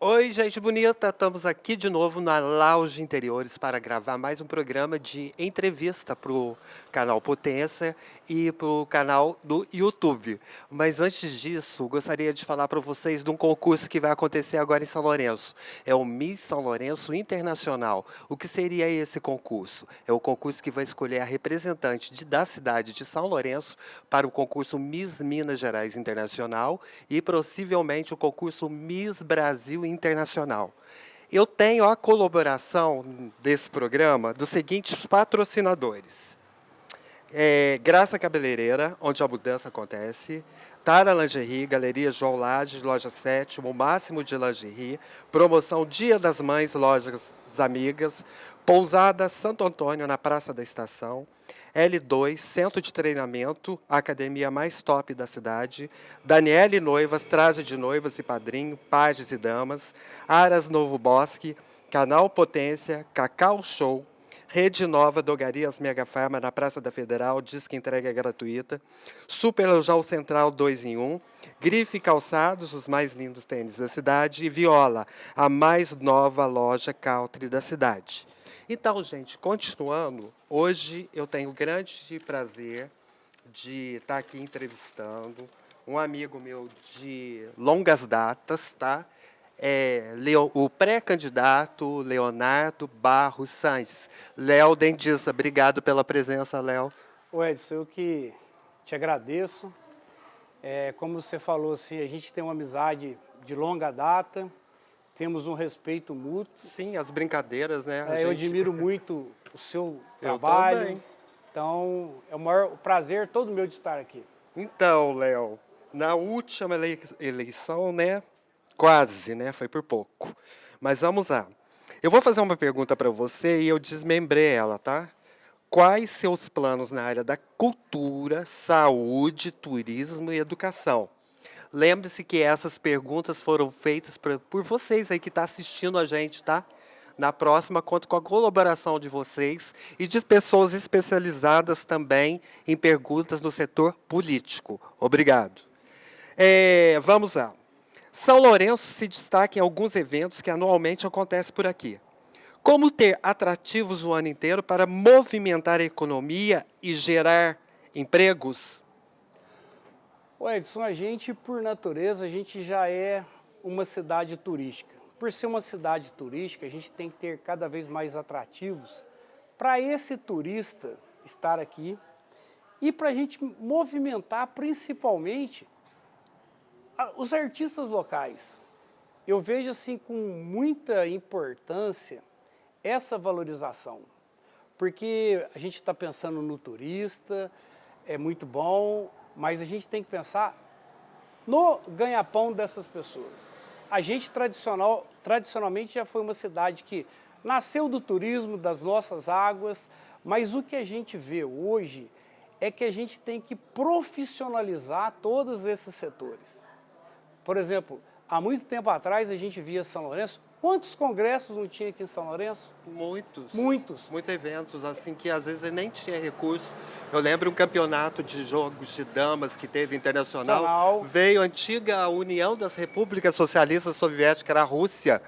Oi, gente bonita! Estamos aqui de novo na Lounge Interiores para gravar mais um programa de entrevista para o canal Potência e para o canal do YouTube. Mas antes disso, gostaria de falar para vocês de um concurso que vai acontecer agora em São Lourenço. É o Miss São Lourenço Internacional. O que seria esse concurso? É o concurso que vai escolher a representante da cidade de São Lourenço para o concurso Miss Minas Gerais Internacional e possivelmente o concurso Miss Brasil Internacional. Eu tenho a colaboração desse programa dos seguintes patrocinadores. Graça Cabeleireira, onde a mudança acontece. Tara Lingerie, Galeria João Lage, Loja 7, o máximo de lingerie. Promoção Dia das Mães, Lojas Amigas. Pousada Santo Antônio, na Praça da Estação. L2, Centro de Treinamento, a academia mais top da cidade. Daniele Noivas, traje de noivas e padrinho, pajes e damas. Aras Novo Bosque, Canal Potência, Cacau Show. Rede Nova, Drogarias Mega Farma, na Praça da Federal, diz que entrega é gratuita. Super Lojal Central 2 em 1. Grife Calçados, os mais lindos tênis da cidade. E Viola, a mais nova loja country da cidade. Então, gente, continuando, hoje eu tenho o grande prazer de estar aqui entrevistando um amigo meu de longas datas, tá? O pré-candidato Leonardo Barros Sanz. Léo Dentista, obrigado pela presença, Léo. Ô Edson, eu que te agradeço. Como você falou, assim, a gente tem uma amizade de longa data, temos um respeito mútuo. Sim, as brincadeiras, né? Eu admiro muito o seu trabalho. Eu também. Então, é o maior prazer todo meu de estar aqui. Então, Léo, na última eleição, né? Quase, né? Foi por pouco. Mas vamos lá. Eu vou fazer uma pergunta para você e eu desmembrei ela, tá? Quais seus planos na área da cultura, saúde, turismo e educação? Lembre-se que essas perguntas foram feitas por vocês aí que estão assistindo a gente, tá? Na próxima, conto com a colaboração de vocês e de pessoas especializadas também em perguntas no setor político. Obrigado. Vamos lá. São Lourenço se destaca em alguns eventos que anualmente acontecem por aqui. Como ter atrativos o ano inteiro para movimentar a economia e gerar empregos? Ô Edson, a gente, por natureza, a gente já é uma cidade turística. Por ser uma cidade turística, a gente tem que ter cada vez mais atrativos para esse turista estar aqui e para a gente movimentar principalmente os artistas locais. Eu vejo assim com muita importância essa valorização, porque a gente está pensando no turista, é muito bom, mas a gente tem que pensar no ganha-pão dessas pessoas. A gente tradicionalmente já foi uma cidade que nasceu do turismo, das nossas águas, mas o que a gente vê hoje é que a gente tem que profissionalizar todos esses setores. Por exemplo, há muito tempo atrás a gente via São Lourenço. Quantos congressos não tinha aqui em São Lourenço? Muitos. Muitos. Muitos eventos, assim, que às vezes nem tinha recurso. Eu lembro um campeonato de jogos de damas que teve internacional. Veio a antiga União das Repúblicas Socialistas Soviéticas, era a Rússia.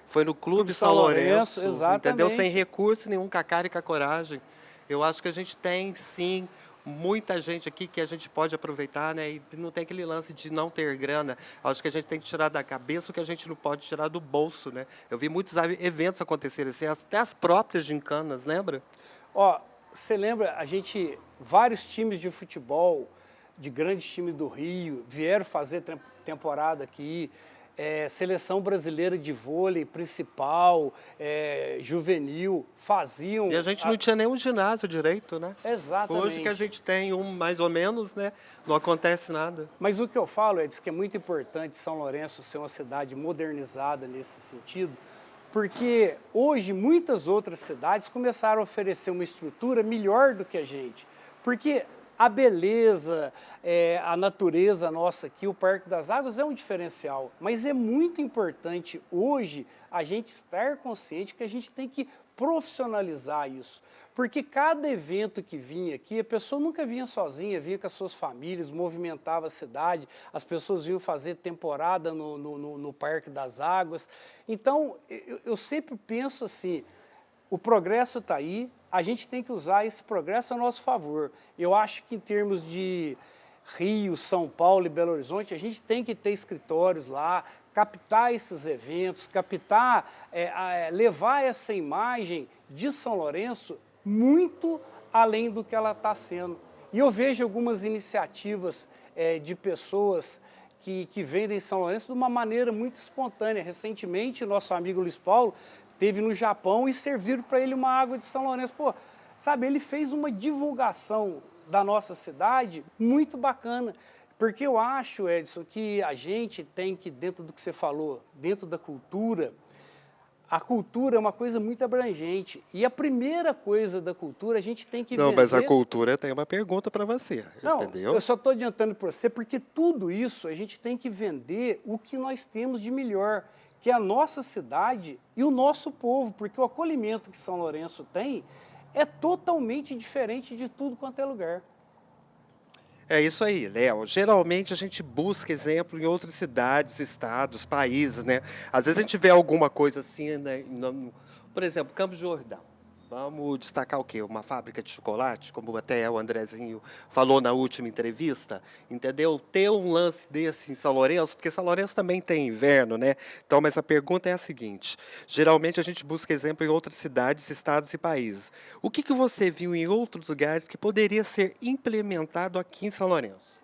Foi no Clube São Lourenço, exatamente. Entendeu? Sem recurso nenhum, com a cara e com a coragem. Eu acho que a gente tem, sim, muita gente aqui que a gente pode aproveitar, né? E não tem aquele lance de não ter grana. Acho que a gente tem que tirar da cabeça o que a gente não pode tirar do bolso, né? Eu vi muitos eventos acontecerem assim, até as próprias gincanas, lembra? Ó, você lembra, vários times de futebol, de grandes times do Rio, vieram fazer temporada aqui. Seleção brasileira de vôlei principal, juvenil, faziam... E a gente não tinha nenhum ginásio direito, né? Exatamente. Hoje que a gente tem um mais ou menos, né? Não acontece nada. Mas o que eu falo, Edson, que é muito importante São Lourenço ser uma cidade modernizada nesse sentido, porque hoje muitas outras cidades começaram a oferecer uma estrutura melhor do que a gente. Porque a beleza, a natureza nossa aqui, o Parque das Águas é um diferencial, mas é muito importante hoje a gente estar consciente que a gente tem que profissionalizar isso, porque cada evento que vinha aqui, a pessoa nunca vinha sozinha, vinha com as suas famílias, movimentava a cidade, as pessoas vinham fazer temporada no Parque das Águas. Então, eu sempre penso assim, o progresso está aí, a gente tem que usar esse progresso a nosso favor. Eu acho que em termos de Rio, São Paulo e Belo Horizonte, a gente tem que ter escritórios lá, captar esses eventos, levar essa imagem de São Lourenço muito além do que ela está sendo. E eu vejo algumas iniciativas de pessoas que vendem São Lourenço de uma maneira muito espontânea. Recentemente, nosso amigo Luiz Paulo esteve no Japão e serviram para ele uma água de São Lourenço. Pô, sabe, ele fez uma divulgação da nossa cidade muito bacana, porque eu acho, Edson, que a gente tem que, dentro do que você falou, dentro da cultura, a cultura é uma coisa muito abrangente, e a primeira coisa da cultura a gente tem que Não, vender... mas a cultura tem uma pergunta para você, Não, entendeu? eu só estou adiantando para você, porque tudo isso a gente tem que vender o que nós temos de melhor, que é a nossa cidade e o nosso povo, porque o acolhimento que São Lourenço tem é totalmente diferente de tudo quanto é lugar. É isso aí, Léo. Geralmente a gente busca exemplo em outras cidades, estados, países, né? Às vezes a gente vê alguma coisa assim, né? Por exemplo, Campos do Jordão. Vamos destacar o quê? Uma fábrica de chocolate, como até o Andrezinho falou na última entrevista, entendeu? Ter um lance desse em São Lourenço, porque São Lourenço também tem inverno, né? Então, mas a pergunta é a seguinte: geralmente a gente busca exemplo em outras cidades, estados e países. O que você viu em outros lugares que poderia ser implementado aqui em São Lourenço?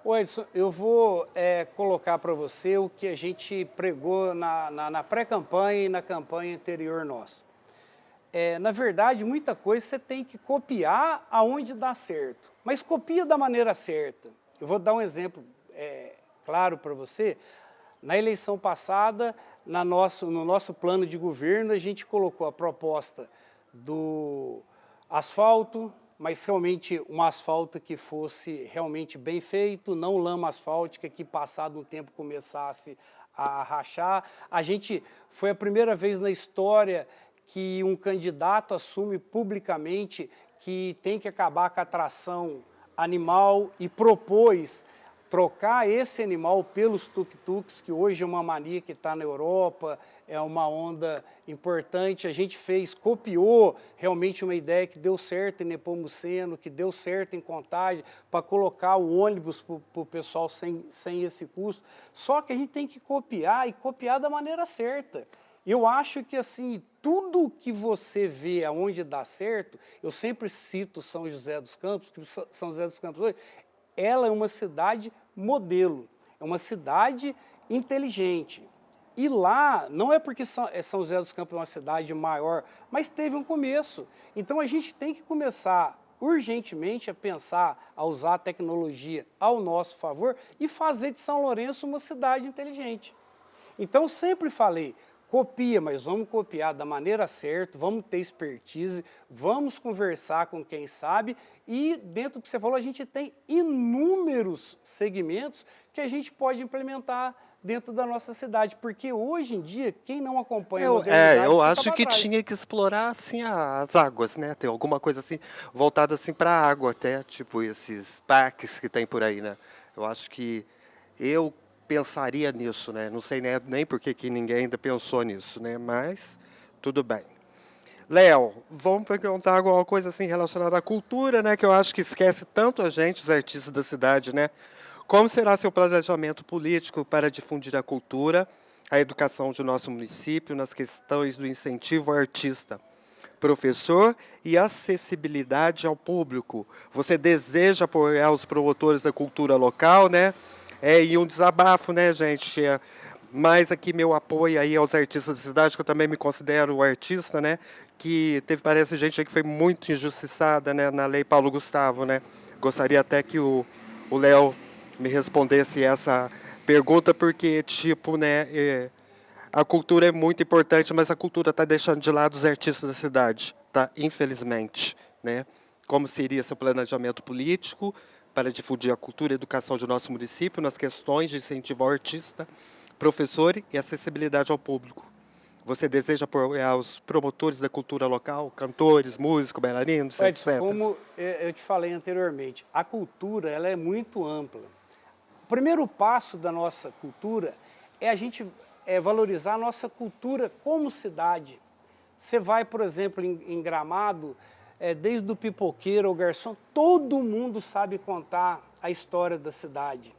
Ô Edson, eu vou colocar para você o que a gente pregou na pré-campanha e na campanha anterior nossa. Na verdade, muita coisa você tem que copiar aonde dá certo, mas copia da maneira certa. Eu vou dar um exemplo claro para você. Na eleição passada, no nosso plano de governo, a gente colocou a proposta do asfalto, mas realmente um asfalto que fosse realmente bem feito, não lama asfáltica que passado um tempo começasse a rachar. Foi a primeira vez na história que um candidato assume publicamente que tem que acabar com a tração animal e propôs trocar esse animal pelos tuk-tuks, que hoje é uma mania que está na Europa, é uma onda importante. A gente copiou realmente uma ideia que deu certo em Nepomuceno, que deu certo em Contagem, para colocar o ônibus para o pessoal sem esse custo. Só que a gente tem que copiar e copiar da maneira certa. Eu acho que assim, tudo que você vê aonde dá certo, eu sempre cito São José dos Campos, que São José dos Campos hoje, ela é uma cidade modelo, é uma cidade inteligente. E lá, não é porque São José dos Campos é uma cidade maior, mas teve um começo. Então a gente tem que começar urgentemente a pensar, a usar a tecnologia ao nosso favor e fazer de São Lourenço uma cidade inteligente. Então sempre falei, copia, mas vamos copiar da maneira certa, vamos ter expertise, vamos conversar com quem sabe e dentro do que você falou, a gente tem inúmeros segmentos que a gente pode implementar dentro da nossa cidade, porque hoje em dia, quem não acompanha a modernidade Eu fica acho pra que trás. tinha que explorar assim as águas, né? Ter alguma coisa assim voltada assim para a água até, tipo esses parques que tem por aí, né? Eu acho que eu pensaria nisso, né? Não sei nem por que ninguém ainda pensou nisso, né? Mas tudo bem. Léo, vamos perguntar alguma coisa assim relacionada à cultura, né? Que eu acho que esquece tanto a gente, os artistas da cidade, né? Como será seu planejamento político para difundir a cultura, a educação de nosso município nas questões do incentivo ao artista? Professor e acessibilidade ao público. Você deseja apoiar os promotores da cultura local, né? E um desabafo, né, gente? Mais aqui meu apoio aí aos artistas da cidade, que eu também me considero artista, né? Que parece gente aí que foi muito injustiçada, né, na Lei Paulo Gustavo, né? Gostaria até que o Léo me respondesse essa pergunta, porque, tipo, né, a cultura é muito importante, mas a cultura está deixando de lado os artistas da cidade, tá? Infelizmente, né? como seria seu planejamento político para difundir a cultura e educação de nosso município nas questões de incentivo ao artista, professor e acessibilidade ao público. Você deseja apoiar os promotores da cultura local, cantores, músicos, bailarinos, Edson, etc. como eu te falei anteriormente, a cultura ela é muito ampla. O primeiro passo da nossa cultura é a gente valorizar a nossa cultura como cidade. Você vai, por exemplo, em Gramado, desde o pipoqueiro ao garçom, todo mundo sabe contar a história da cidade,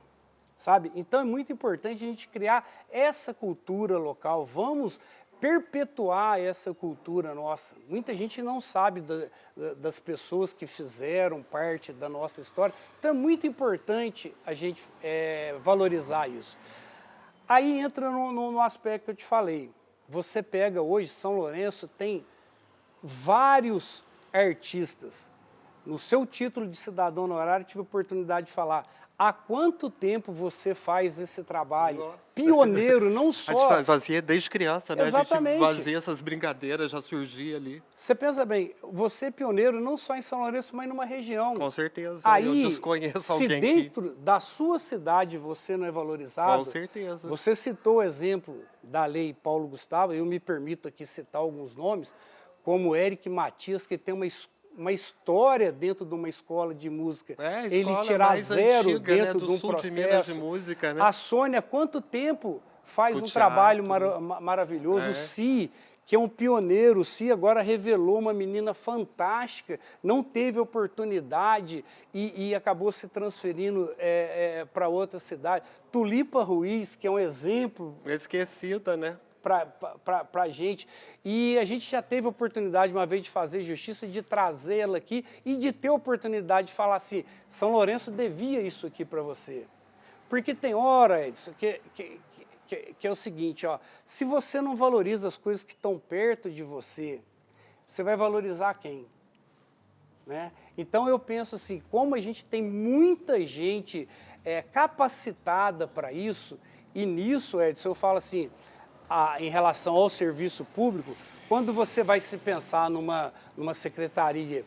sabe? Então é muito importante a gente criar essa cultura local. Vamos perpetuar essa cultura nossa. Muita gente não sabe das pessoas que fizeram parte da nossa história. Então é muito importante a gente valorizar isso. Aí entra no aspecto que eu te falei. Você pega hoje, São Lourenço tem vários artistas. No seu título de cidadão honorário, tive a oportunidade de falar há quanto tempo você faz esse trabalho. Nossa. Pioneiro, não A só... gente fazia desde criança, né? Exatamente. A gente fazia essas brincadeiras, já surgia ali. Você pensa bem, você é pioneiro não só em São Lourenço, mas numa região. Com certeza. Aí, eu desconheço se alguém dentro da sua cidade você não é valorizado... Com certeza. Você citou o exemplo da lei Paulo Gustavo, eu me permito aqui citar alguns nomes, como Eric Matias, que tem uma história dentro de uma escola de música. A Ele escola tirar mais zero antiga, dentro do de um sul processo. de Minas de música, né? A Sônia, quanto tempo faz O um trabalho teatro. maravilhoso. O Si, que é um pioneiro, o Si agora revelou uma menina fantástica, não teve oportunidade e acabou se transferindo para outra cidade. Tulipa Ruiz, que é um exemplo Esquecida, né? para a gente. E a gente já teve a oportunidade uma vez de fazer justiça, de trazê-la aqui e de ter a oportunidade de falar assim, São Lourenço devia isso aqui para você. Porque tem hora, Edson, que é o seguinte, ó, se você não valoriza as coisas que estão perto de você, você vai valorizar quem? Né? Então eu penso assim, como a gente tem muita gente capacitada para isso, e nisso, Edson, eu falo assim, em relação ao serviço público, quando você vai se pensar numa secretaria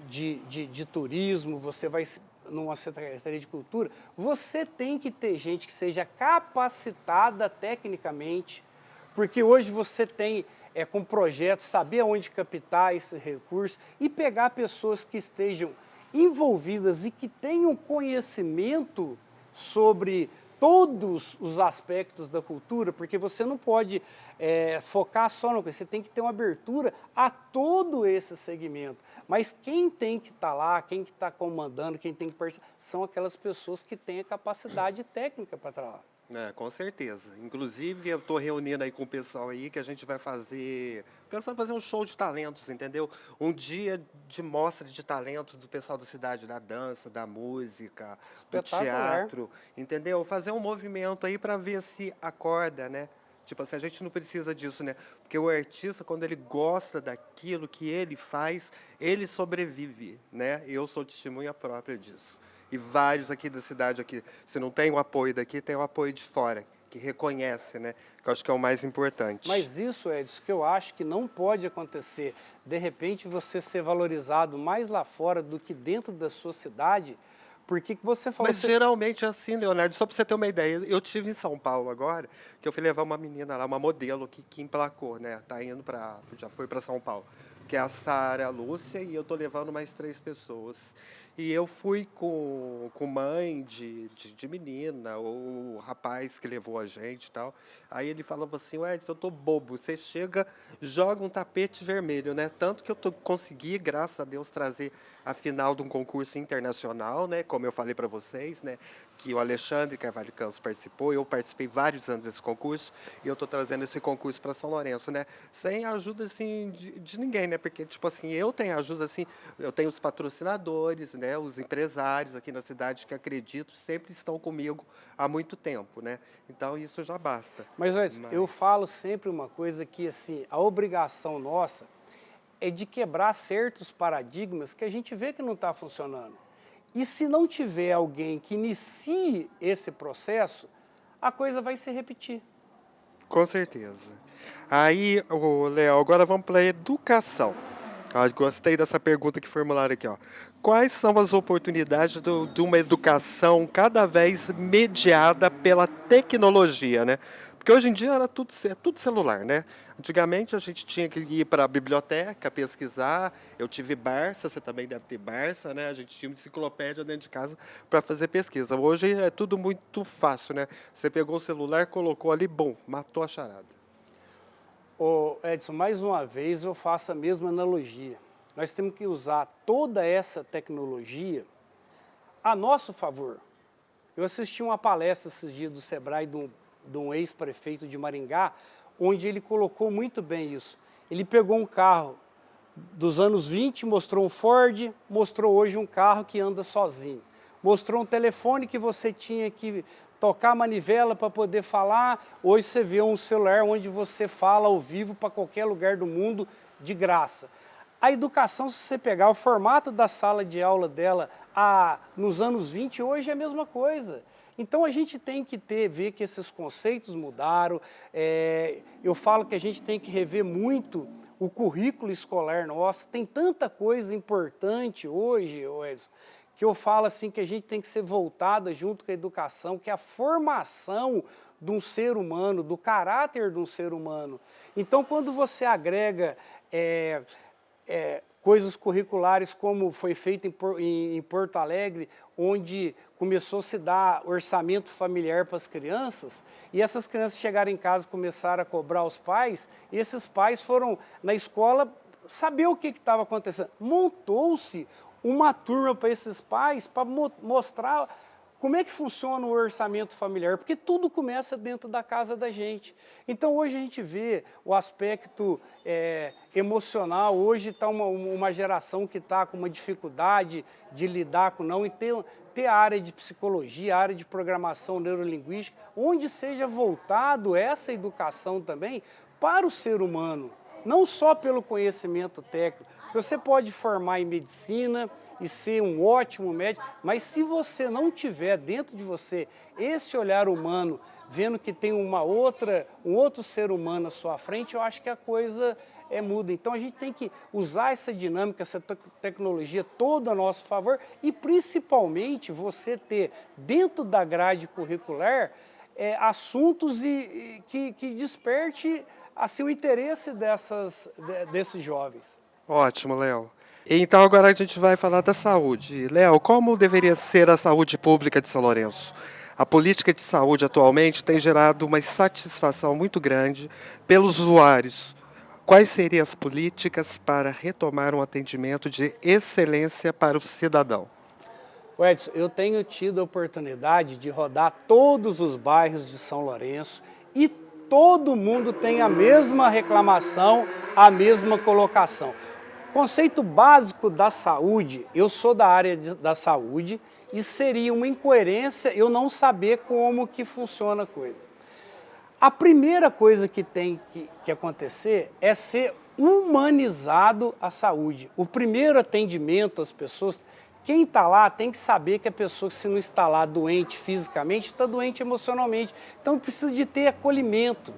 de turismo, você vai numa secretaria de cultura, você tem que ter gente que seja capacitada tecnicamente, porque hoje você tem, com projetos, saber aonde captar esse recurso e pegar pessoas que estejam envolvidas e que tenham conhecimento sobre todos os aspectos da cultura, porque você não pode focar só no... Você tem que ter uma abertura a todo esse segmento. Mas quem tem que estar lá, quem que está comandando, quem tem que participar, são aquelas pessoas que têm a capacidade técnica para estar lá. Com certeza. Inclusive, eu estou reunindo aí com o pessoal aí que a gente vai fazer... Pensando em fazer um show de talentos, entendeu? Um dia de mostra de talentos do pessoal da cidade, da dança, da música, do teatro, entendeu? Fazer um movimento aí para ver se acorda, né? Tipo assim, a gente não precisa disso, né? Porque o artista, quando ele gosta daquilo que ele faz, ele sobrevive, né? Eu sou testemunha própria disso. E vários aqui da cidade, aqui, se não tem o apoio daqui, tem o apoio de fora, que reconhece, né? Que eu acho que é o mais importante. Mas isso, Edson, que eu acho que não pode acontecer. De repente, você ser valorizado mais lá fora do que dentro da sua cidade, porque você falou... Mas geralmente é assim, Leonardo, só para você ter uma ideia, eu tive em São Paulo agora, que eu fui levar uma menina lá, uma modelo que emplacou, né? Tá indo já foi para São Paulo, que é a Sara Lúcia, e eu tô levando mais 3 pessoas. E eu fui com mãe de menina, ou o rapaz que levou a gente e tal. Aí ele falava assim, Edson, eu tô bobo, você chega, joga um tapete vermelho, né? Tanto que eu consegui, graças a Deus, trazer a final de um concurso internacional, né? Como eu falei para vocês, né? Que o Alexandre Carvalho Campos participou, eu participei vários anos desse concurso, e eu tô trazendo esse concurso para São Lourenço, né? Sem ajuda, assim, de ninguém, né? Porque, tipo assim, eu tenho ajuda, assim, eu tenho os patrocinadores, né? Os empresários aqui na cidade que acredito sempre estão comigo há muito tempo, né? Então isso já basta. Mas, Edson, eu falo sempre uma coisa que, assim, a obrigação nossa é de quebrar certos paradigmas que a gente vê que não está funcionando. E se não tiver alguém que inicie esse processo, a coisa vai se repetir. Com certeza. Aí, Léo, agora vamos para a educação. Ah, gostei dessa pergunta que formularam aqui, ó. Quais são as oportunidades de uma educação cada vez mediada pela tecnologia, né? Porque hoje em dia é tudo celular, né? Antigamente a gente tinha que ir para a biblioteca pesquisar. Eu tive Barça, você também deve ter Barça, né? A gente tinha uma enciclopédia dentro de casa para fazer pesquisa. Hoje é tudo muito fácil, né? Você pegou o celular, colocou ali, bom, matou a charada. Ô Edson, mais uma vez eu faço a mesma analogia. Nós temos que usar toda essa tecnologia a nosso favor. Eu assisti uma palestra esses dias do Sebrae de um ex-prefeito de Maringá, onde ele colocou muito bem isso. Ele pegou um carro dos anos 20, mostrou um Ford, mostrou hoje um carro que anda sozinho. Mostrou um telefone que você tinha que tocar a manivela para poder falar. Hoje você vê um celular onde você fala ao vivo para qualquer lugar do mundo de graça. A educação, se você pegar o formato da sala de aula dela nos anos 20, hoje é a mesma coisa. Então a gente tem que ver que esses conceitos mudaram. Eu falo que a gente tem que rever muito o currículo escolar nosso. Tem tanta coisa importante hoje, Edson, que eu falo assim que a gente tem que ser voltada junto com a educação, que é a formação de um ser humano, do caráter de um ser humano. Então quando você agrega coisas curriculares como foi feito em Porto Alegre, onde começou a se dar orçamento familiar para as crianças, e essas crianças chegaram em casa e começaram a cobrar os pais, e esses pais foram na escola saber o que estava acontecendo. Montou-se uma turma para esses pais, para mostrar como é que funciona o orçamento familiar, porque tudo começa dentro da casa da gente. Então hoje a gente vê o aspecto emocional, hoje está uma geração que está com uma dificuldade de lidar com não, e ter a área de psicologia, a área de programação neurolinguística, onde seja voltado essa educação também para o ser humano, não só pelo conhecimento técnico. Você pode formar em medicina e ser um ótimo médico, mas se você não tiver dentro de você esse olhar humano, vendo que tem um outro ser humano à sua frente, eu acho que a coisa muda. Então a gente tem que usar essa dinâmica, essa tecnologia toda a nosso favor e principalmente você ter dentro da grade curricular assuntos que desperte assim, o interesse desses jovens. Ótimo, Léo. Então agora a gente vai falar da saúde. Léo, como deveria ser a saúde pública de São Lourenço? A política de saúde atualmente tem gerado uma insatisfação muito grande pelos usuários. Quais seriam as políticas para retomar um atendimento de excelência para o cidadão? Edson, eu tenho tido a oportunidade de rodar todos os bairros de São Lourenço e todo mundo tem a mesma reclamação, a mesma colocação. Conceito básico da saúde, eu sou da área da saúde e seria uma incoerência eu não saber como que funciona a coisa. A primeira coisa que tem que acontecer é ser humanizado a saúde. O primeiro atendimento às pessoas, quem está lá tem que saber que a pessoa, se não está lá doente fisicamente, está doente emocionalmente. Então precisa de ter acolhimento.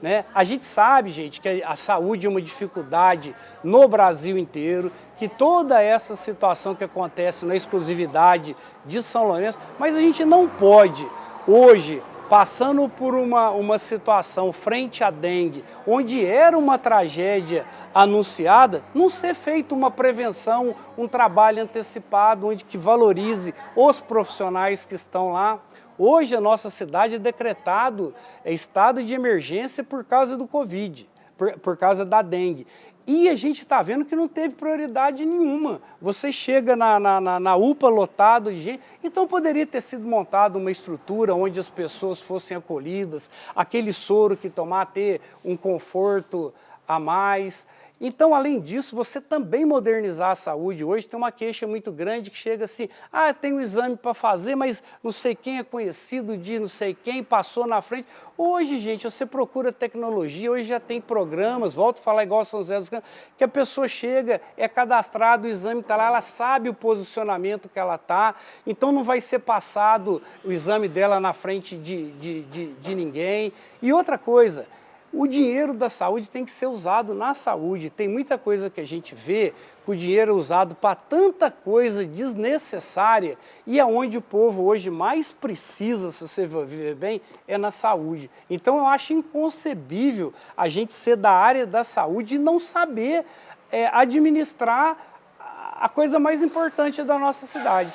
Né? A gente sabe, gente, que a saúde é uma dificuldade no Brasil inteiro, que toda essa situação que acontece na exclusividade de São Lourenço, mas a gente não pode, hoje, passando por uma situação frente à dengue, onde era uma tragédia anunciada, não ser feita uma prevenção, um trabalho antecipado, onde que valorize os profissionais que estão lá. Hoje a nossa cidade é decretado estado de emergência por causa do Covid, por causa da dengue. E a gente está vendo que não teve prioridade nenhuma. Você chega na UPA lotado de gente, então poderia ter sido montada uma estrutura onde as pessoas fossem acolhidas, aquele soro que tomar, ter um conforto a mais. Então, além disso, você também modernizar a saúde. Hoje tem uma queixa muito grande que chega assim, tem um exame para fazer, mas não sei quem é conhecido de não sei quem, passou na frente. Hoje, gente, você procura tecnologia, hoje já tem programas, volto a falar igual São José dos Campos, que a pessoa chega, é cadastrado, o exame está lá, ela sabe o posicionamento que ela está, então não vai ser passado o exame dela na frente de ninguém. E outra coisa, O dinheiro da saúde tem que ser usado na saúde. Tem muita coisa que a gente vê que o dinheiro é usado para tanta coisa desnecessária e aonde o povo hoje mais precisa, se você viver bem, é na saúde. Então eu acho inconcebível a gente ser da área da saúde e não saber administrar a coisa mais importante da nossa cidade.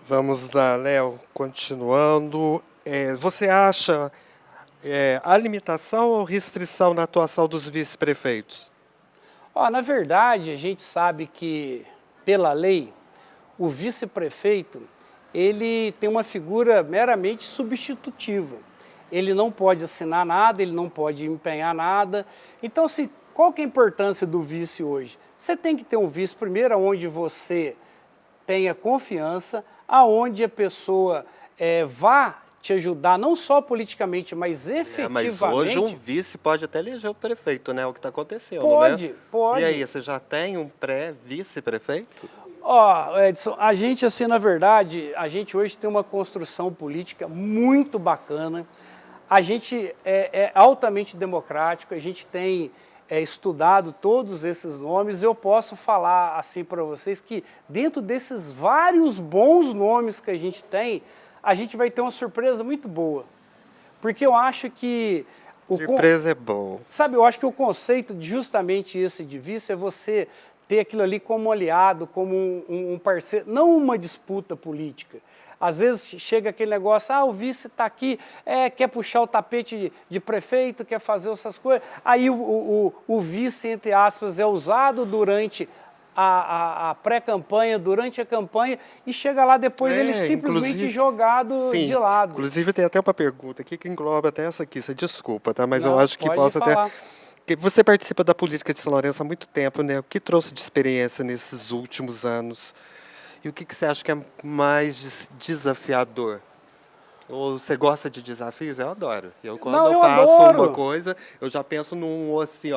Vamos lá, Léo, continuando. Você acha a limitação ou restrição na atuação dos vice-prefeitos? Na verdade, a gente sabe que, pela lei, o vice-prefeito, ele tem uma figura meramente substitutiva. Ele não pode assinar nada, ele não pode empenhar nada. Então, assim, qual que é a importância do vice hoje? Você tem que ter um vice, primeiro, onde você tenha confiança, aonde a pessoa vá te ajudar, não só politicamente, mas efetivamente. Mas hoje um vice pode até eleger o prefeito, né? O que está acontecendo, Pode, né? pode. E aí, você já tem um pré-vice-prefeito? Edson, a gente, assim, na verdade, a gente hoje tem uma construção política muito bacana. A gente é altamente democrático, a gente tem estudado todos esses nomes. Eu posso falar assim para vocês que dentro desses vários bons nomes que a gente vai ter uma surpresa muito boa. Porque eu acho que... Surpresa é bom. Sabe, eu acho que o conceito de justamente esse de vice é você ter aquilo ali como aliado, como um parceiro, não uma disputa política. Às vezes chega aquele negócio, o vice está aqui, quer puxar o tapete de prefeito, quer fazer essas coisas. Aí o vice, entre aspas, é usado durante a pré-campanha, durante a campanha, e chega lá depois ele simplesmente jogado de lado. Inclusive tem até uma pergunta aqui que engloba até essa aqui, você desculpa, tá? Mas Não, eu acho que posso falar. até... Porque você participa da política de São Lourenço há muito tempo, né? O que trouxe de experiência nesses últimos anos? E o que você acha que é mais desafiador? Ou você gosta de desafios? Eu adoro. Quando eu faço uma coisa, eu já penso num assim,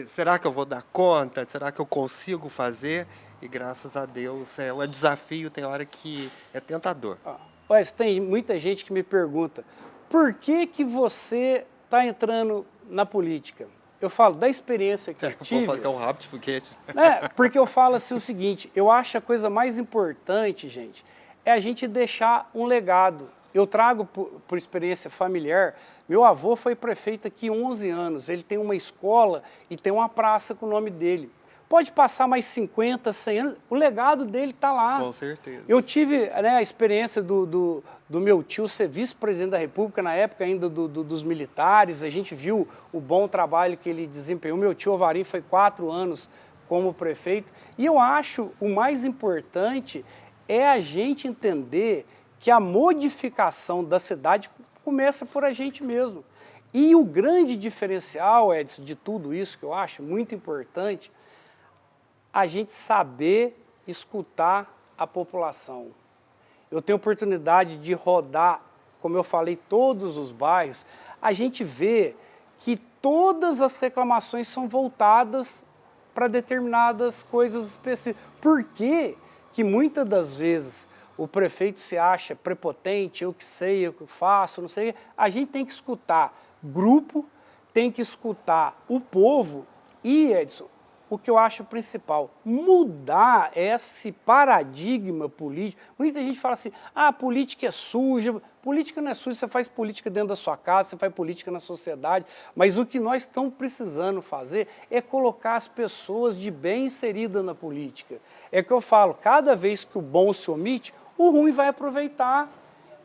será que eu vou dar conta? Será que eu consigo fazer? E graças a Deus, o desafio tem hora que é tentador. Mas tem muita gente que me pergunta, por que você está entrando na política? Eu falo da experiência que eu tive. Vou fazer um rabo de foguete. Porque eu falo assim o seguinte, eu acho a coisa mais importante, gente, é a gente deixar um legado. Eu trago por experiência familiar, meu avô foi prefeito aqui 11 anos, ele tem uma escola e tem uma praça com o nome dele. Pode passar mais 50, 100 anos, o legado dele está lá. Com certeza. Eu tive a experiência do meu tio ser vice-presidente da República, na época ainda dos militares, a gente viu o bom trabalho que ele desempenhou. Meu tio Alvarim foi 4 anos como prefeito. E eu acho o mais importante é a gente entender que a modificação da cidade começa por a gente mesmo. E o grande diferencial, Edson, de tudo isso, que eu acho muito importante, a gente saber escutar a população. Eu tenho oportunidade de rodar, como eu falei, todos os bairros, a gente vê que todas as reclamações são voltadas para determinadas coisas específicas. Por que que muitas das vezes o prefeito se acha prepotente, eu que sei, eu que faço, não sei, a gente tem que escutar grupo, tem que escutar o povo e, Edson, o que eu acho principal, mudar esse paradigma político. Muita gente fala assim, política é suja. Política não é suja, você faz política dentro da sua casa, você faz política na sociedade, mas o que nós estamos precisando fazer é colocar as pessoas de bem inseridas na política. É que eu falo, cada vez que o bom se omite, o ruim vai aproveitar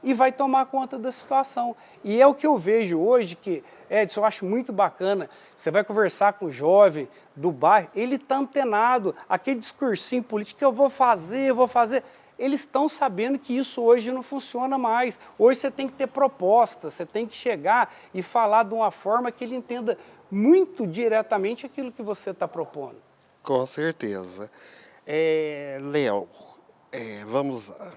e vai tomar conta da situação. E é o que eu vejo hoje, que, Edson, eu acho muito bacana, você vai conversar com o jovem do bairro, ele está antenado, aquele discursinho político que eu vou fazer, eles estão sabendo que isso hoje não funciona mais. Hoje você tem que ter proposta, você tem que chegar e falar de uma forma que ele entenda muito diretamente aquilo que você está propondo. Com certeza. Léo, vamos lá.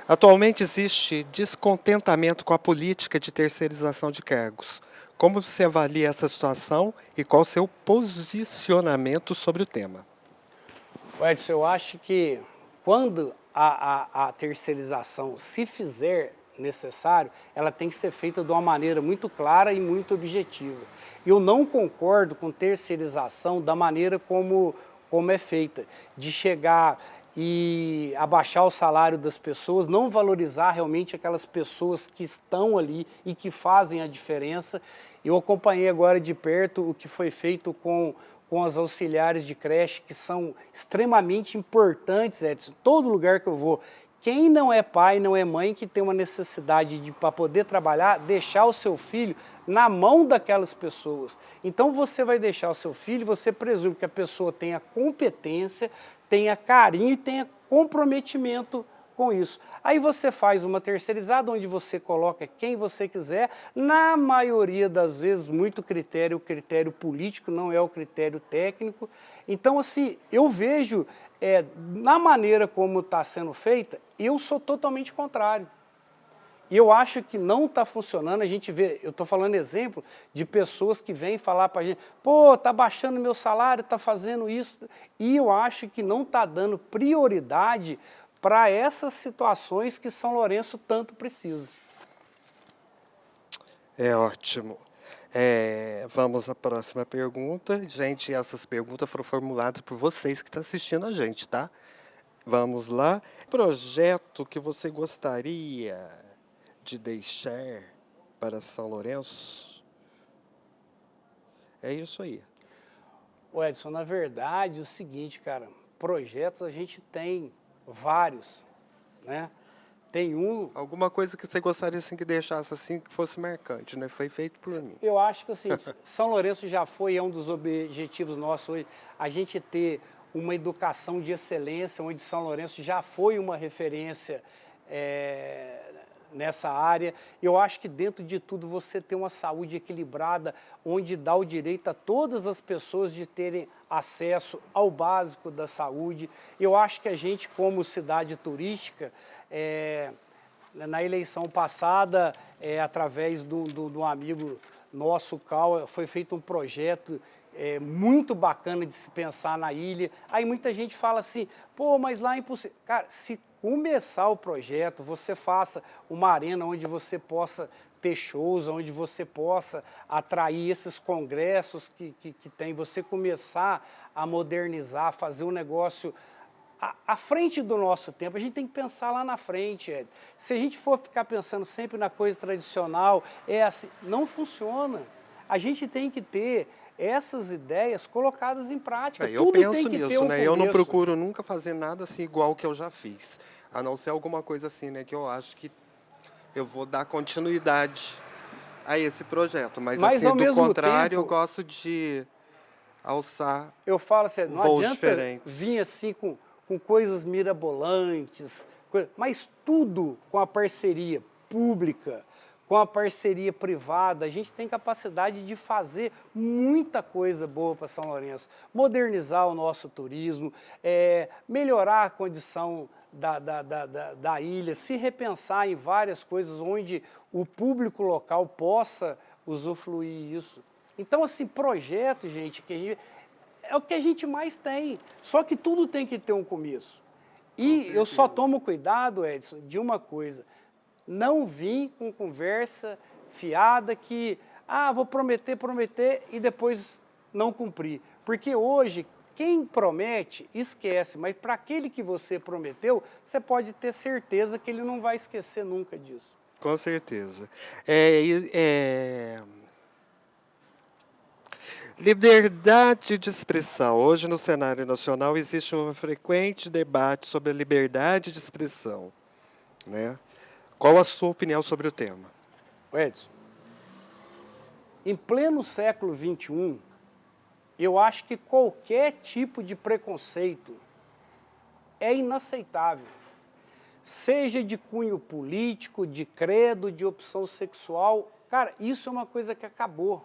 Atualmente existe descontentamento com a política de terceirização de cargos. Como você avalia essa situação e qual o seu posicionamento sobre o tema? Edson, eu acho que quando a terceirização se fizer necessário, ela tem que ser feita de uma maneira muito clara e muito objetiva. Eu não concordo com terceirização da maneira como é feita, de chegar e abaixar o salário das pessoas, não valorizar realmente aquelas pessoas que estão ali e que fazem a diferença. Eu acompanhei agora de perto o que foi feito com as auxiliares de creche, que são extremamente importantes, Edson. Todo lugar que eu vou, quem não é pai, não é mãe, que tem uma necessidade de, para poder trabalhar, deixar o seu filho na mão daquelas pessoas. Então você vai deixar o seu filho, você presume que a pessoa tenha competência, tenha carinho e tenha comprometimento com isso. Aí você faz uma terceirizada onde você coloca quem você quiser, na maioria das vezes muito critério, o critério político, não é o critério técnico. Então assim, eu vejo, na maneira como está sendo feita, eu sou totalmente contrário. E eu acho que não está funcionando, a gente vê, eu estou falando exemplo de pessoas que vêm falar para a gente, pô, está baixando meu salário, está fazendo isso, e eu acho que não está dando prioridade para essas situações que São Lourenço tanto precisa. É ótimo. Vamos à próxima pergunta. Gente, essas perguntas foram formuladas por vocês que estão assistindo a gente, tá? Vamos lá. Projeto que você gostaria de deixar para São Lourenço? É isso aí. O Edson, na verdade, é o seguinte, cara, projetos a gente tem vários, né? Tem um... Alguma coisa que você gostaria assim, que deixasse assim, que fosse marcante, né? Foi feito por mim. Eu acho que assim, São Lourenço já foi, é um dos objetivos nossos hoje, a gente ter uma educação de excelência, onde São Lourenço já foi uma referência nessa área. Eu acho que dentro de tudo você ter uma saúde equilibrada, onde dá o direito a todas as pessoas de terem acesso ao básico da saúde. Eu acho que a gente, como cidade turística, na eleição passada, através do amigo nosso, Cal, foi feito um projeto muito bacana de se pensar na ilha. Aí muita gente fala assim, pô, mas lá é impossível. Cara, se começar o projeto, você faça uma arena onde você possa ter shows, onde você possa atrair esses congressos que tem, você começar a modernizar, fazer um negócio à frente do nosso tempo. A gente tem que pensar lá na frente, Ed. Se a gente for ficar pensando sempre na coisa tradicional, assim, não funciona. A gente tem que ter essas ideias colocadas em prática. Eu Tudo penso tem que ter nisso, um né? Eu não começo. procuro nunca fazer nada assim igual que eu já fiz. A não ser alguma coisa assim, né? Que eu acho que eu vou dar continuidade a esse projeto. Mas Mas assim, ao do mesmo contrário, eu tempo, gosto de alçar eu falo assim, não voos adianta diferentes. vir assim com coisas mirabolantes, mas tudo com a parceria pública, com a parceria privada. A gente tem capacidade de fazer muita coisa boa para São Lourenço. Modernizar o nosso turismo, melhorar a condição da ilha, se repensar em várias coisas onde o público local possa usufruir isso. Então, assim, projeto, gente, é o que a gente mais tem. Só que tudo tem que ter um começo. E eu só tomo cuidado, Edson, de uma coisa. Não vim com conversa fiada que, vou prometer e depois não cumprir. Porque hoje, quem promete, esquece. Mas para aquele que você prometeu, você pode ter certeza que ele não vai esquecer nunca disso. Com certeza. Liberdade de expressão. Hoje, no cenário nacional, existe um frequente debate sobre a liberdade de expressão, né? Qual a sua opinião sobre o tema? Edson, em pleno século XXI, eu acho que qualquer tipo de preconceito é inaceitável. Seja de cunho político, de credo, de opção sexual. Cara, isso é uma coisa que acabou.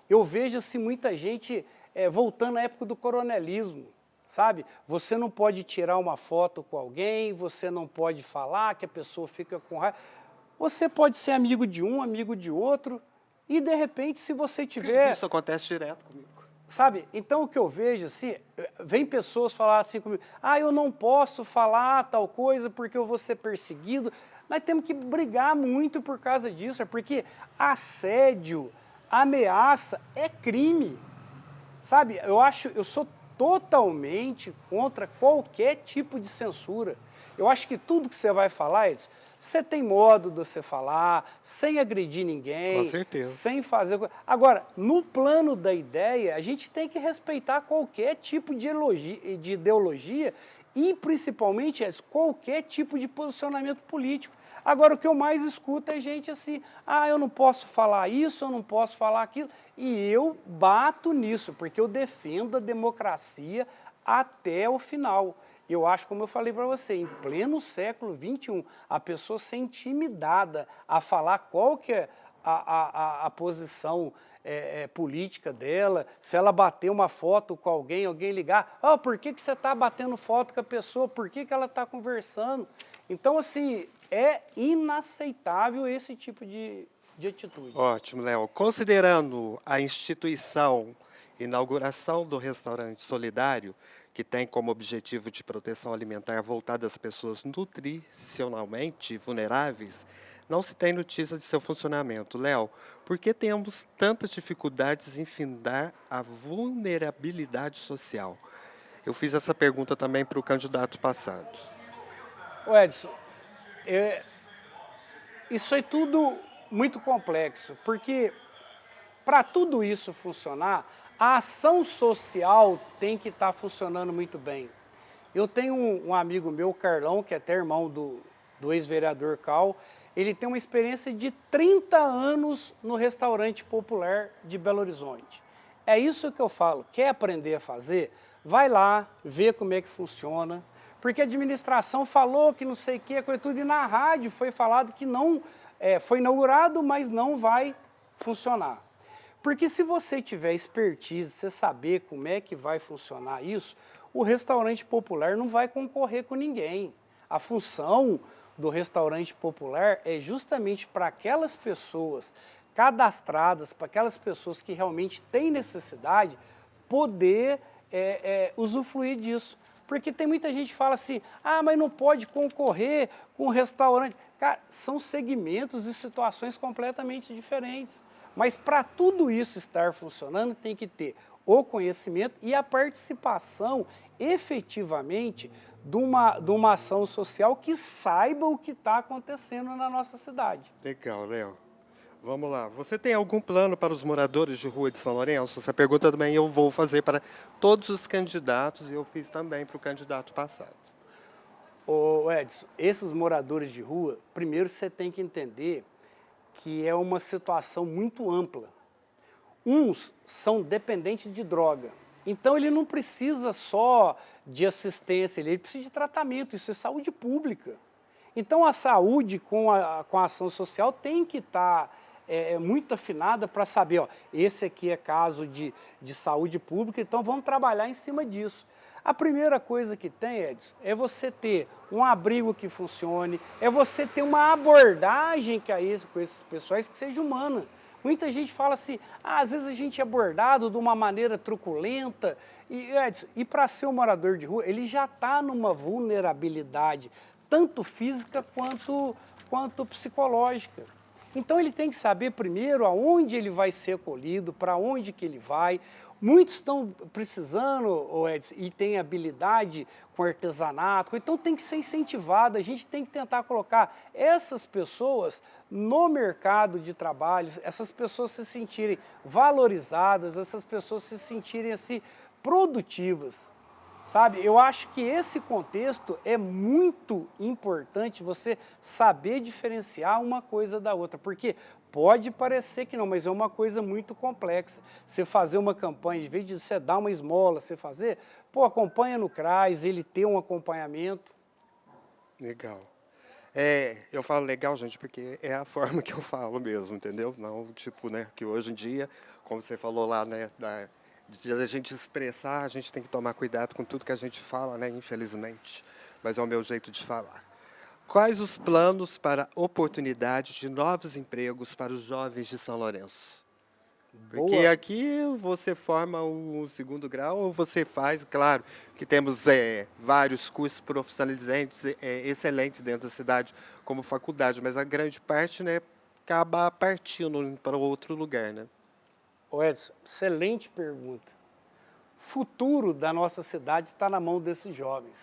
Eu vejo assim, muita gente voltando à época do coronelismo, sabe? Você não pode tirar uma foto com alguém, você não pode falar que a pessoa fica com raiva. Você pode ser amigo de um, amigo de outro, e de repente, se você tiver... Isso acontece direto comigo. Sabe, então o que eu vejo assim, vem pessoas falar assim comigo, eu não posso falar tal coisa porque eu vou ser perseguido. Nós temos que brigar muito por causa disso, é porque assédio, ameaça é crime. Sabe, eu sou totalmente contra qualquer tipo de censura. Eu acho que tudo que você vai falar, Edson, você tem modo de você falar, sem agredir Com ninguém, certeza. sem fazer... Agora, no plano da ideia, a gente tem que respeitar qualquer tipo de ideologia e, principalmente, Edson, qualquer tipo de posicionamento político. Agora, o que eu mais escuto é gente assim, eu não posso falar isso, eu não posso falar aquilo, e eu bato nisso, porque eu defendo a democracia até o final. Eu acho, como eu falei para você, em pleno século XXI, a pessoa ser intimidada a falar qual que é a posição política dela, se ela bater uma foto com alguém, alguém ligar, por que você está batendo foto com a pessoa, por que ela está conversando? Então, assim, é inaceitável esse tipo de atitude. Ótimo, Léo. Considerando a instituição, inauguração do restaurante solidário, que tem como objetivo de proteção alimentar voltada às pessoas nutricionalmente vulneráveis, não se tem notícia de seu funcionamento. Léo, por que temos tantas dificuldades em findar a vulnerabilidade social? Eu fiz essa pergunta também para o candidato passado. Ô Edson, isso é tudo muito complexo, porque para tudo isso funcionar, a ação social tem que estar funcionando muito bem. Eu tenho um amigo meu, Carlão, que é até irmão do ex-vereador Cal, ele tem uma experiência de 30 anos no restaurante popular de Belo Horizonte. É isso que eu falo, quer aprender a fazer? Vai lá, vê como é que funciona, porque a administração falou que não sei o que, coisa tudo, e na rádio foi falado que não, foi inaugurado, mas não vai funcionar. Porque se você tiver expertise, você saber como é que vai funcionar isso, o restaurante popular não vai concorrer com ninguém. A função do restaurante popular é justamente para aquelas pessoas cadastradas, para aquelas pessoas que realmente têm necessidade, poder usufruir disso. Porque tem muita gente que fala assim, mas não pode concorrer com o restaurante. Cara, são segmentos e situações completamente diferentes. Mas para tudo isso estar funcionando, tem que ter o conhecimento e a participação efetivamente de uma ação social que saiba o que está acontecendo na nossa cidade. Legal, Léo. Vamos lá. Você tem algum plano para os moradores de rua de São Lourenço? Essa pergunta também eu vou fazer para todos os candidatos e eu fiz também para o candidato passado. Ô Edson, esses moradores de rua, primeiro você tem que entender que é uma situação muito ampla. Uns são dependentes de droga, então ele não precisa só de assistência, ele precisa de tratamento, isso é saúde pública. Então a saúde com a ação social tem que estar muito afinada para saber, esse aqui é caso de saúde pública, então vamos trabalhar em cima disso. A primeira coisa que tem, Edson, é você ter um abrigo que funcione, é você ter uma abordagem com esses pessoais que seja humana. Muita gente fala assim, às vezes a gente é abordado de uma maneira truculenta, e para ser um morador de rua, ele já está numa vulnerabilidade, tanto física quanto psicológica. Então ele tem que saber primeiro aonde ele vai ser acolhido, para onde que ele vai. Muitos estão precisando, Edson, e tem habilidade com artesanato, então tem que ser incentivado, a gente tem que tentar colocar essas pessoas no mercado de trabalho, essas pessoas se sentirem valorizadas, essas pessoas se sentirem assim, produtivas. Sabe, eu acho que esse contexto é muito importante você saber diferenciar uma coisa da outra, porque pode parecer que não, mas é uma coisa muito complexa. Você fazer uma campanha, em vez de você dar uma esmola, você fazer, acompanha no CRAS, ele ter um acompanhamento. Legal. Eu falo legal, gente, porque é a forma que eu falo mesmo, entendeu? Não, tipo, né, que hoje em dia, como você falou lá, né, de a gente expressar, a gente tem que tomar cuidado com tudo que a gente fala, né, infelizmente. Mas é o meu jeito de falar. Quais os planos para oportunidade de novos empregos para os jovens de São Lourenço? Porque Boa. aqui você forma o segundo grau ou você faz, claro, que temos vários cursos profissionalizantes excelentes dentro da cidade como faculdade, mas a grande parte, né, acaba partindo para outro lugar, né? Ô Edson, excelente pergunta. Futuro da nossa cidade está na mão desses jovens.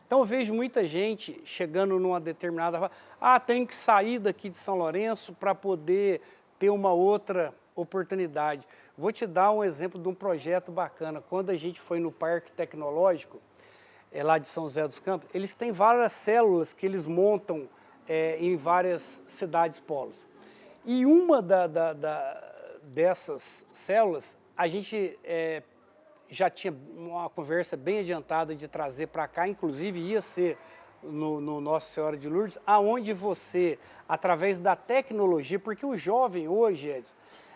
Então eu vejo muita gente chegando numa determinada... tem que sair daqui de São Lourenço para poder ter uma outra oportunidade. Vou te dar um exemplo de um projeto bacana. Quando a gente foi no Parque Tecnológico, lá de São José dos Campos, eles têm várias células que eles montam em várias cidades polos. E uma dessas células, a gente já tinha uma conversa bem adiantada de trazer para cá, inclusive ia ser no Nossa Senhora de Lourdes, aonde você, através da tecnologia, porque o jovem hoje, Edson,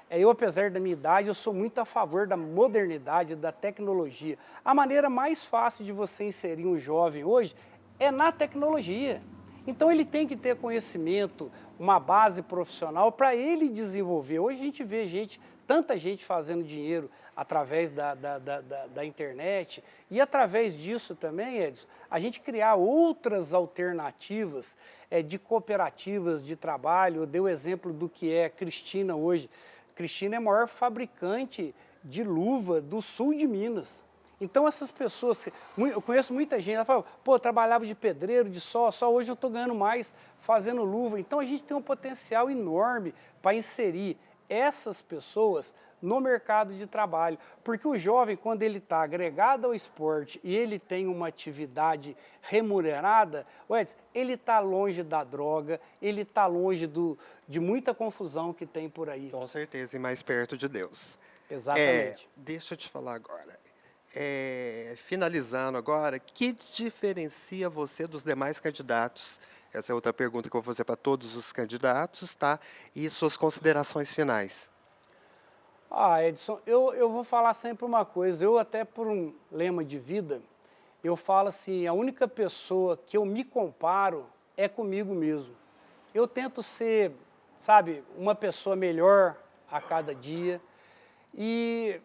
eu apesar da minha idade, eu sou muito a favor da modernidade, da tecnologia. A maneira mais fácil de você inserir um jovem hoje é na tecnologia. Então ele tem que ter conhecimento, uma base profissional para ele desenvolver. Hoje a gente vê tanta gente fazendo dinheiro através da internet e através disso também, Edson, a gente criar outras alternativas de cooperativas de trabalho. Eu dei o exemplo do que é Cristina hoje. Cristina é a maior fabricante de luva do sul de Minas. Então essas pessoas, eu conheço muita gente, ela fala, pô, eu trabalhava de pedreiro, de só hoje eu estou ganhando mais fazendo luva. Então a gente tem um potencial enorme para inserir essas pessoas no mercado de trabalho. Porque o jovem, quando ele está agregado ao esporte e ele tem uma atividade remunerada, Edson, ele está longe da droga, ele está longe de muita confusão que tem por aí. Com certeza, e mais perto de Deus. Exatamente. Deixa eu te falar agora. Finalizando agora, que diferencia você dos demais candidatos? Essa é outra pergunta que eu vou fazer para todos os candidatos, tá? E suas considerações finais. Edson, eu vou falar sempre uma coisa, eu até por um lema de vida, eu falo assim, a única pessoa que eu me comparo é comigo mesmo. Eu tento ser, sabe, uma pessoa melhor a cada dia e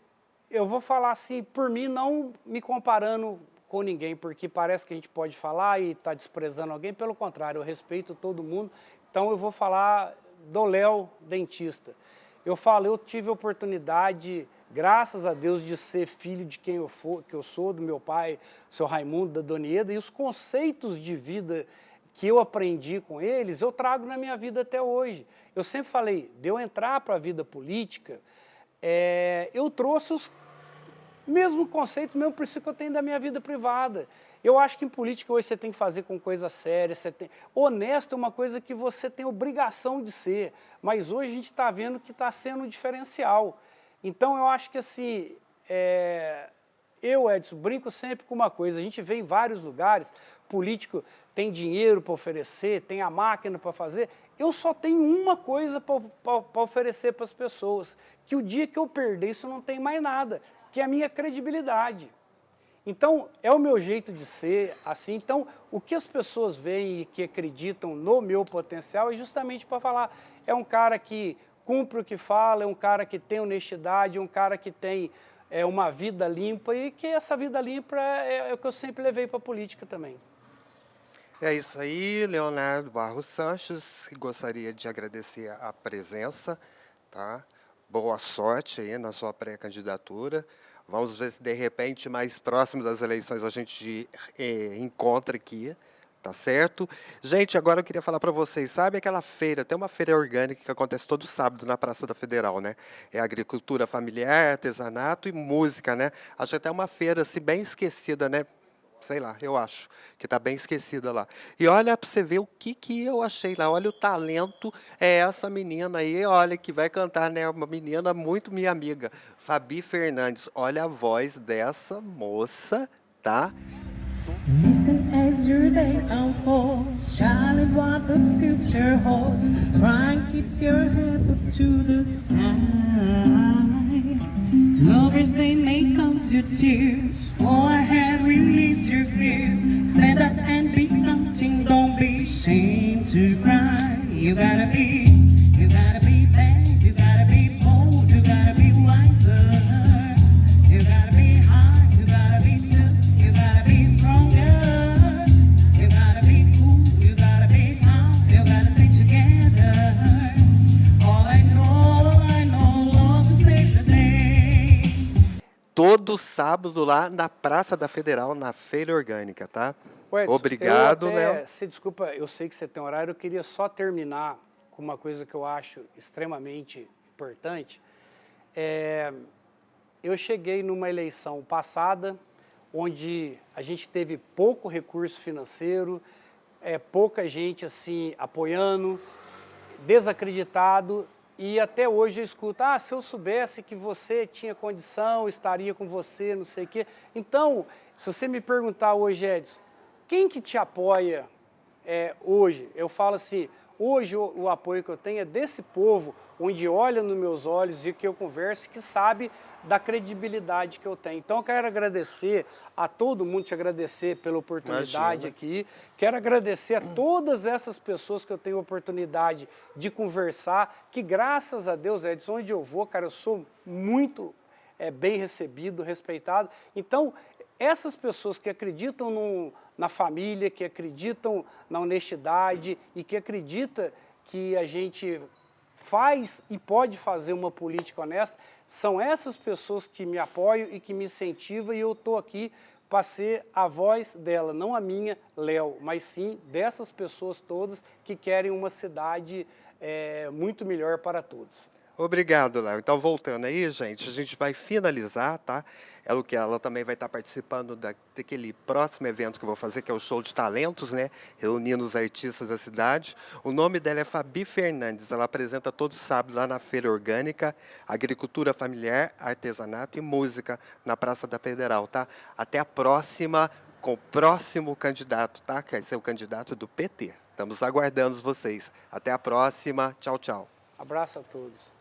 eu vou falar assim, por mim, não me comparando com ninguém, porque parece que a gente pode falar e está desprezando alguém, pelo contrário, eu respeito todo mundo, então eu vou falar do Léo, dentista. Eu tive a oportunidade, graças a Deus, de ser filho de quem eu sou, do meu pai, o seu Raimundo, da Dona Ieda, e os conceitos de vida que eu aprendi com eles, eu trago na minha vida até hoje. Eu sempre falei, de eu entrar para a vida política, eu trouxe os mesmos conceitos, mesmo princípio que eu tenho da minha vida privada. Eu acho que em política hoje você tem que fazer com coisa séria, honesto é uma coisa que você tem obrigação de ser, mas hoje a gente está vendo que está sendo um diferencial. Então eu acho que assim, eu, Edson, brinco sempre com uma coisa, a gente vê em vários lugares, político tem dinheiro para oferecer, tem a máquina para fazer, eu só tenho uma coisa para oferecer para as pessoas, que o dia que eu perder isso não tem mais nada, que é a minha credibilidade. Então, é o meu jeito de ser, assim, então, o que as pessoas veem e que acreditam no meu potencial é justamente para falar, é um cara que cumpre o que fala, é um cara que tem honestidade, é um cara que tem uma vida limpa e que essa vida limpa é o que eu sempre levei para a política também. É isso aí, Leonardo Barros Sanches, gostaria de agradecer a presença, tá? Boa sorte aí na sua pré-candidatura. Vamos ver se de repente mais próximo das eleições a gente encontra aqui, tá certo? Gente, agora eu queria falar para vocês, sabe aquela feira, tem uma feira orgânica que acontece todo sábado na Praça da Federal, né? É agricultura familiar, artesanato e música, né? Acho até uma feira assim bem esquecida, né? Sei lá, eu acho que está bem esquecida lá. E olha para você ver o que eu achei lá. Olha o talento, é essa menina aí, olha, que vai cantar, né? Uma menina muito minha amiga, Fabi Fernandes. Olha a voz dessa moça, tá? Listen as your day unfolds, shining what the future holds. Try and keep your head up to the sky. Lovers, they may cause you tears. Go ahead, release your fears. Stand up and be counting, don't be ashamed to cry. You gotta be bad, you gotta be bold, you gotta be todo sábado lá na Praça da Federal, na Feira Orgânica, tá? Ô, Edson, Obrigado, eu até, Léo. se desculpa, eu sei que você tem horário, eu queria só terminar com uma coisa que eu acho extremamente importante. Eu cheguei numa eleição passada, onde a gente teve pouco recurso financeiro, pouca gente assim apoiando, desacreditado, e até hoje eu escuto, se eu soubesse que você tinha condição, estaria com você, não sei o quê. Então, se você me perguntar hoje, Edson, quem que te apoia hoje? Eu falo assim, hoje o apoio que eu tenho é desse povo, onde olha nos meus olhos e que eu converso, que sabe da credibilidade que eu tenho. Então, eu quero agradecer a todo mundo, te agradecer pela oportunidade Imagina. aqui. Quero agradecer a todas essas pessoas que eu tenho a oportunidade de conversar, que graças a Deus, Edson, onde eu vou, cara, eu sou muito bem recebido, respeitado. Então, essas pessoas que acreditam na família, que acreditam na honestidade e que acreditam que a gente faz e pode fazer uma política honesta, são essas pessoas que me apoiam e que me incentivam, e eu estou aqui para ser a voz dela, não a minha, Léo, mas sim dessas pessoas todas que querem uma cidade muito melhor para todos. Obrigado, Léo. Então, voltando aí, gente, a gente vai finalizar, tá? Ela também vai estar participando daquele próximo evento que eu vou fazer, que é o Show de Talentos, né? Reunindo os artistas da cidade. O nome dela é Fabi Fernandes. Ela apresenta todo sábado lá na Feira Orgânica, Agricultura Familiar, Artesanato e Música, na Praça da Federal, tá? Até a próxima, com o próximo candidato, tá? Que vai ser o candidato do PT. Estamos aguardando vocês. Até a próxima. Tchau, tchau. Abraço a todos.